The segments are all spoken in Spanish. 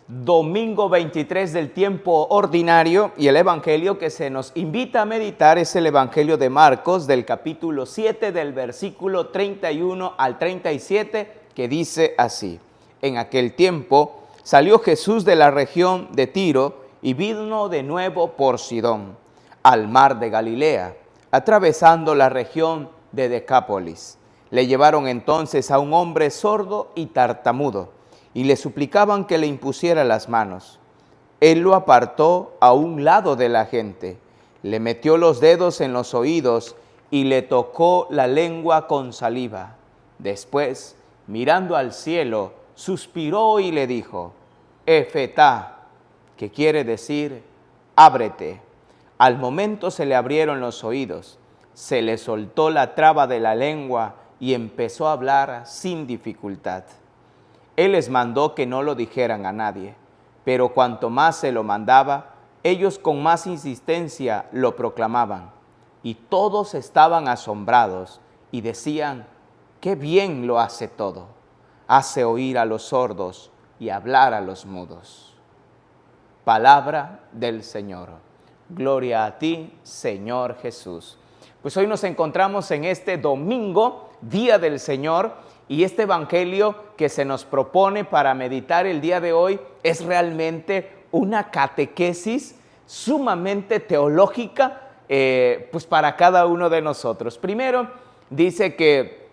domingo 23 del tiempo ordinario, y el evangelio que se nos invita a meditar es el evangelio de Marcos del capítulo 7 del versículo 31 al 37, que dice así: En aquel tiempo salió Jesús de la región de Tiro y vino de nuevo por Sidón, al mar de Galilea, atravesando la región de Decápolis. Le llevaron entonces a un hombre sordo y tartamudo, y le suplicaban que le impusiera las manos. Él lo apartó a un lado de la gente, le metió los dedos en los oídos y le tocó la lengua con saliva. Después, mirando al cielo, suspiró y le dijo: Efetá, que quiere decir ábrete. Al momento se le abrieron los oídos, se le soltó la traba de la lengua y empezó a hablar sin dificultad. Él les mandó que no lo dijeran a nadie, pero cuanto más se lo mandaba, ellos con más insistencia lo proclamaban. Y todos estaban asombrados y decían: ¡qué bien lo hace todo! Hace oír a los sordos y hablar a los mudos. Palabra del Señor. Gloria a ti, Señor Jesús. Pues hoy nos encontramos en este domingo, Día del Señor, y este evangelio que se nos propone para meditar el día de hoy es realmente una catequesis sumamente teológica pues para cada uno de nosotros. Primero, dice que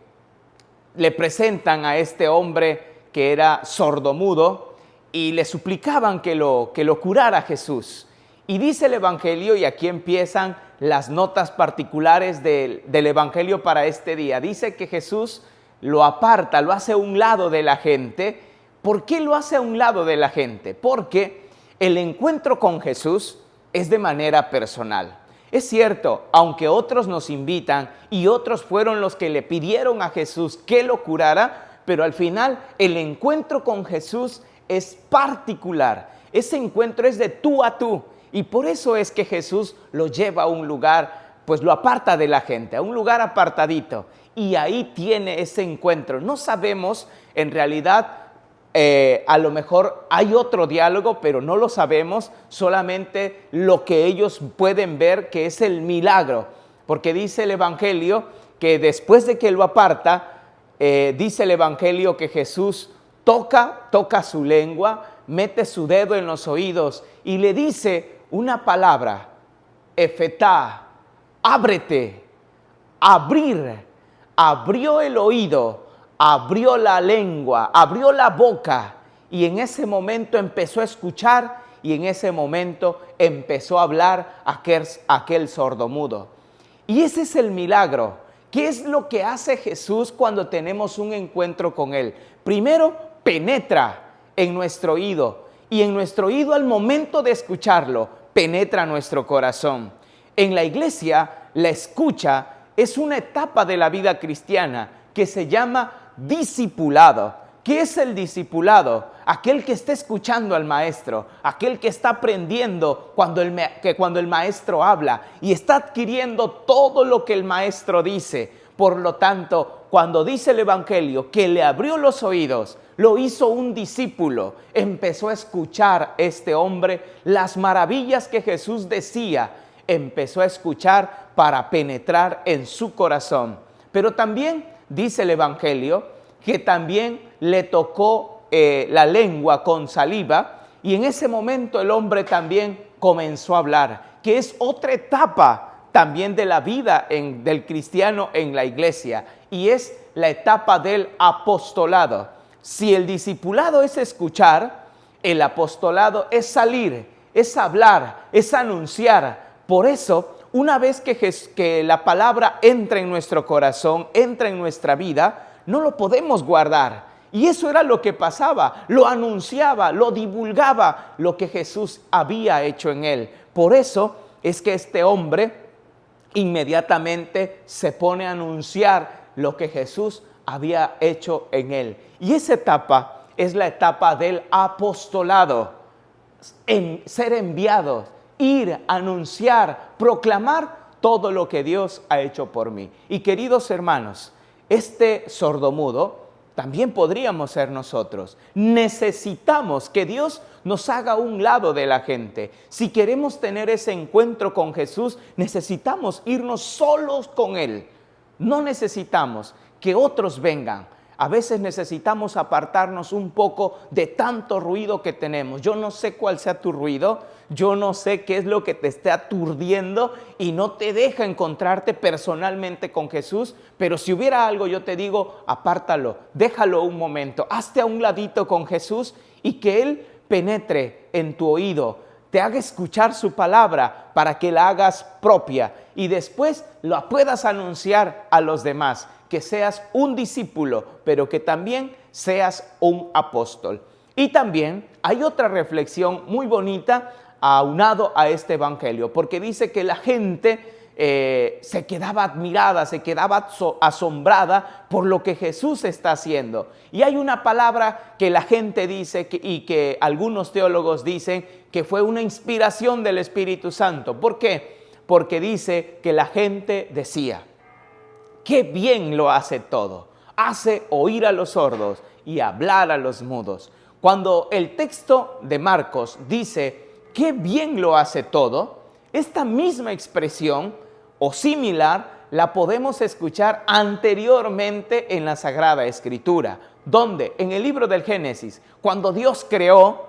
le presentan a este hombre que era sordomudo y le suplicaban que lo curara Jesús. Y dice el evangelio, y aquí empiezan las notas particulares del evangelio para este día. Dice que Jesús lo aparta, lo hace a un lado de la gente. ¿Por qué lo hace a un lado de la gente? Porque el encuentro con Jesús es de manera personal. Es cierto, aunque otros nos invitan y otros fueron los que le pidieron a Jesús que lo curara, pero al final el encuentro con Jesús es particular. Ese encuentro es de tú a tú, y por eso es que Jesús lo lleva a un lugar, pues lo aparta de la gente, a un lugar apartadito. Y ahí tiene ese encuentro. No sabemos, en realidad, a lo mejor hay otro diálogo, pero no lo sabemos, solamente lo que ellos pueden ver, que es el milagro. Porque dice el evangelio que después de que lo aparta, dice el evangelio que Jesús toca su lengua, mete su dedo en los oídos y le dice una palabra: efetá, ábrete, abrir. Abrió el oído, abrió la lengua, abrió la boca, y en ese momento empezó a escuchar, y en ese momento empezó a hablar aquel sordomudo. Y ese es el milagro. ¿Qué es lo que hace Jesús cuando tenemos un encuentro con Él? Primero, penetra en nuestro oído, y en nuestro oído, al momento de escucharlo, penetra nuestro corazón. En la iglesia, la escucha es una etapa de la vida cristiana que se llama discipulado. ¿Qué es el discipulado? Aquel que está escuchando al maestro, aquel que está aprendiendo cuando el maestro habla y está adquiriendo todo lo que el maestro dice. Por lo tanto, cuando dice el evangelio que le abrió los oídos, lo hizo un discípulo, empezó a escuchar este hombre las maravillas que Jesús decía, empezó a escuchar para penetrar en su corazón. Pero también dice el evangelio que también le tocó la lengua con saliva, y en ese momento el hombre también comenzó a hablar, que es otra etapa también de la vida del cristiano en la iglesia, y es la etapa del apostolado. Si el discipulado es escuchar, el apostolado es salir, es hablar, es anunciar. Por eso, una vez que la palabra entra en nuestro corazón, entra en nuestra vida, no lo podemos guardar. Y eso era lo que pasaba, lo anunciaba, lo divulgaba, lo que Jesús había hecho en él. Por eso es que este hombre inmediatamente se pone a anunciar lo que Jesús había hecho en él. Y esa etapa es la etapa del apostolado, en ser enviados, ir, anunciar, proclamar todo lo que Dios ha hecho por mí. Y queridos hermanos, este sordomudo también podríamos ser nosotros. Necesitamos que Dios nos haga a un lado de la gente. Si queremos tener ese encuentro con Jesús, necesitamos irnos solos con Él. No necesitamos que otros vengan. A veces necesitamos apartarnos un poco de tanto ruido que tenemos. Yo no sé cuál sea tu ruido, yo no sé qué es lo que te esté aturdiendo y no te deja encontrarte personalmente con Jesús, pero si hubiera algo, yo te digo, apártalo, déjalo un momento, hazte a un ladito con Jesús y que Él penetre en tu oído, te haga escuchar su palabra para que la hagas propia y después la puedas anunciar a los demás. Que seas un discípulo, pero que también seas un apóstol. Y también hay otra reflexión muy bonita aunado a este evangelio, porque dice que la gente se quedaba admirada, se quedaba asombrada por lo que Jesús está haciendo. Y hay una palabra que la gente dice y que algunos teólogos dicen que fue una inspiración del Espíritu Santo. ¿Por qué? Porque dice que la gente decía: ¡qué bien lo hace todo! Hace oír a los sordos y hablar a los mudos. Cuando el texto de Marcos dice ¡qué bien lo hace todo!, esta misma expresión o similar la podemos escuchar anteriormente en la Sagrada Escritura, donde en el libro del Génesis, cuando Dios creó,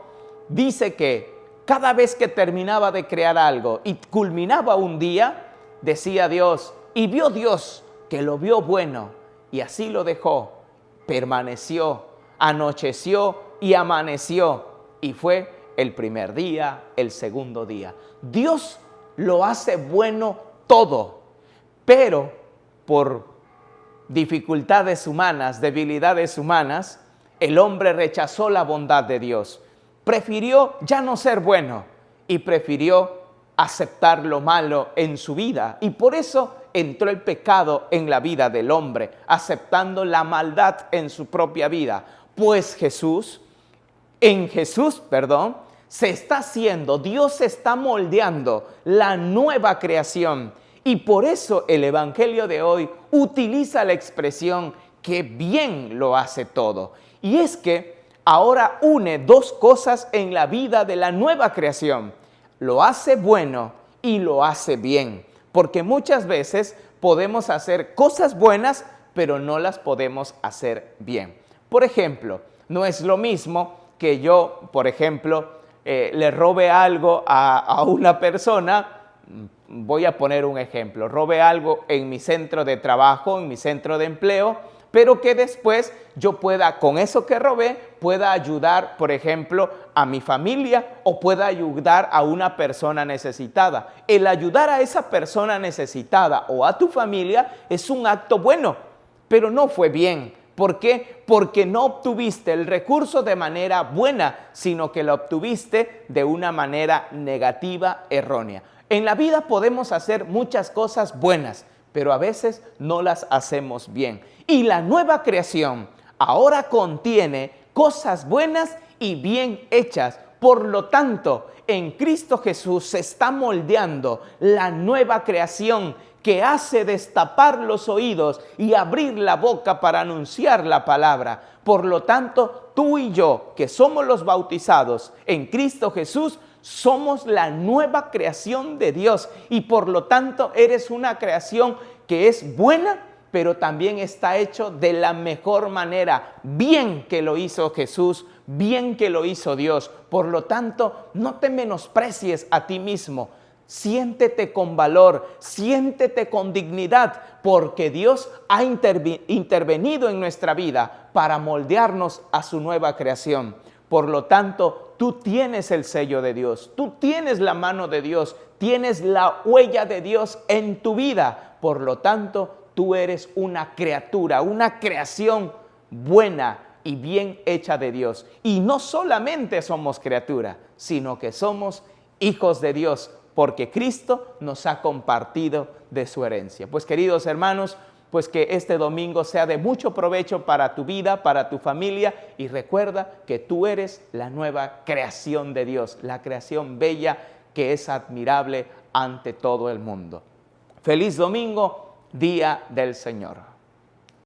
dice que cada vez que terminaba de crear algo y culminaba un día, decía Dios, y vio Dios que lo vio bueno, y así lo dejó, permaneció, anocheció y amaneció, y fue el primer día, el segundo día. Dios lo hace bueno todo, pero por dificultades humanas, debilidades humanas, el hombre rechazó la bondad de Dios, prefirió ya no ser bueno y prefirió aceptar lo malo en su vida, y por eso entró el pecado en la vida del hombre, aceptando la maldad en su propia vida. Pues en Jesús, se está haciendo, Dios se está moldeando la nueva creación. Y por eso el evangelio de hoy utiliza la expresión que bien lo hace todo. Y es que ahora une dos cosas en la vida de la nueva creación. Lo hace bueno y lo hace bien. Porque muchas veces podemos hacer cosas buenas, pero no las podemos hacer bien. Por ejemplo, no es lo mismo que yo, por ejemplo, le robe algo a una persona. Voy a poner un ejemplo, robe algo en mi centro de trabajo, en mi centro de empleo, pero que después yo pueda, con eso que robé, pueda ayudar, por ejemplo, a mi familia o pueda ayudar a una persona necesitada. El ayudar a esa persona necesitada o a tu familia es un acto bueno, pero no fue bien. ¿Por qué? Porque no obtuviste el recurso de manera buena, sino que lo obtuviste de una manera negativa, errónea. En la vida podemos hacer muchas cosas buenas, pero a veces no las hacemos bien. Y la nueva creación ahora contiene cosas buenas y bien hechas. Por lo tanto, en Cristo Jesús se está moldeando la nueva creación que hace destapar los oídos y abrir la boca para anunciar la palabra. Por lo tanto, tú y yo, que somos los bautizados en Cristo Jesús, somos la nueva creación de Dios y por lo tanto eres una creación que es buena, pero también está hecho de la mejor manera, bien que lo hizo Jesús, bien que lo hizo Dios. Por lo tanto, no te menosprecies a ti mismo, siéntete con valor, siéntete con dignidad, porque Dios ha intervenido en nuestra vida para moldearnos a su nueva creación. Por lo tanto, tú tienes el sello de Dios, tú tienes la mano de Dios, tienes la huella de Dios en tu vida. Por lo tanto, tú eres una criatura, una creación buena y bien hecha de Dios. Y no solamente somos criatura, sino que somos hijos de Dios, porque Cristo nos ha compartido de su herencia. Pues queridos hermanos, pues que este domingo sea de mucho provecho para tu vida, para tu familia, y recuerda que tú eres la nueva creación de Dios, la creación bella que es admirable ante todo el mundo. Feliz domingo, Día del Señor.